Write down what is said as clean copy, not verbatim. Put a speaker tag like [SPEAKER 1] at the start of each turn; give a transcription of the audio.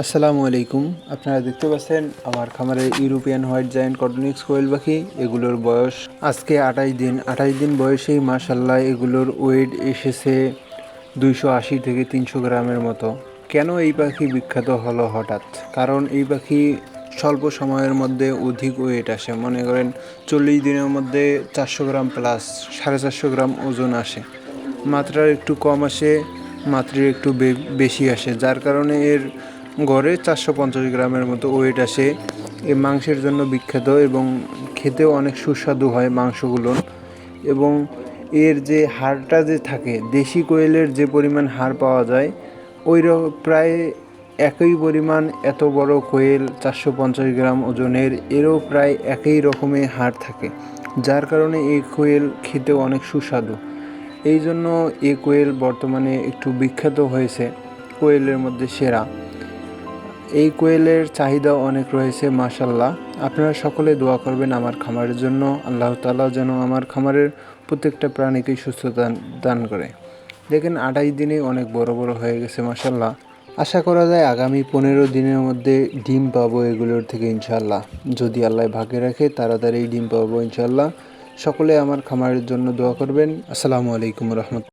[SPEAKER 1] আসসালামু আলাইকুম। আপনারা দেখতে পাচ্ছেন আমার খামারে ইউরোপিয়ান হোয়াইট জায়ান্ট কটনিক্স কোয়েল পাখি। এগুলোর বয়স আজকে 28 দিন। 28 দিন বয়সেই মাশাল্লাহ এগুলোর ওয়েট এসেছে 280 থেকে 300 গ্রামের মতো। কেন এই পাখি বিখ্যাত হলো হঠাৎ? কারণ এই পাখি স্বল্প সময়ের মধ্যে অধিক ওয়েট আসে। মনে করেন 40 দিনের মধ্যে 400 গ্রাম প্লাস 450 গ্রাম ওজন আসে। মাত্রার একটু কম আসে, মাত্রার একটু বেশি আসে, যার কারণে এর গড়ে 450 গ্রামের মতো ওয়েট আসে। এ মাংসের জন্য বিখ্যাত এবং খেতেও অনেক সুস্বাদু হয় মাংসগুলো। এবং এর যে হাড়টা যে থাকে, দেশি কোয়েলের যে পরিমাণ হাড় পাওয়া যায় ওই প্রায় একই পরিমাণ এত বড় কোয়েল 450 গ্রাম ওজনের, এরও প্রায় একই রকমের হাড় থাকে, যার কারণে এই কোয়েল খেতেও অনেক সুস্বাদু। এই জন্য এই কোয়েল বর্তমানে একটু বিখ্যাত হয়েছে, কোয়েলের মধ্যে সেরা। এই কোয়েলের চাহিদা অনেক রয়েছে মাশাল্লাহ। আপনারা সকলে দোয়া করবেন আমার খামারের জন্য, আল্লাহ তাআলা যেন আমার খামারের প্রত্যেকটা প্রাণীকেই সুস্থতা দান করে। দেখেন 28 দিনে অনেক বড় বড় হয়ে গেছে মাশাল্লাহ। আশা করা যায় আগামী 15 দিনের মধ্যে ডিম পাবো এগুলোর থেকে ইনশাল্লাহ। যদি আল্লাহ ভাগ্যে রাখে তাড়াতাড়ি ডিম পাবো ইনশাল্লাহ। সকলে আমার খামারের জন্য দোয়া করবেন। আসসালামু আলাইকুম রহমতুল্লাহ।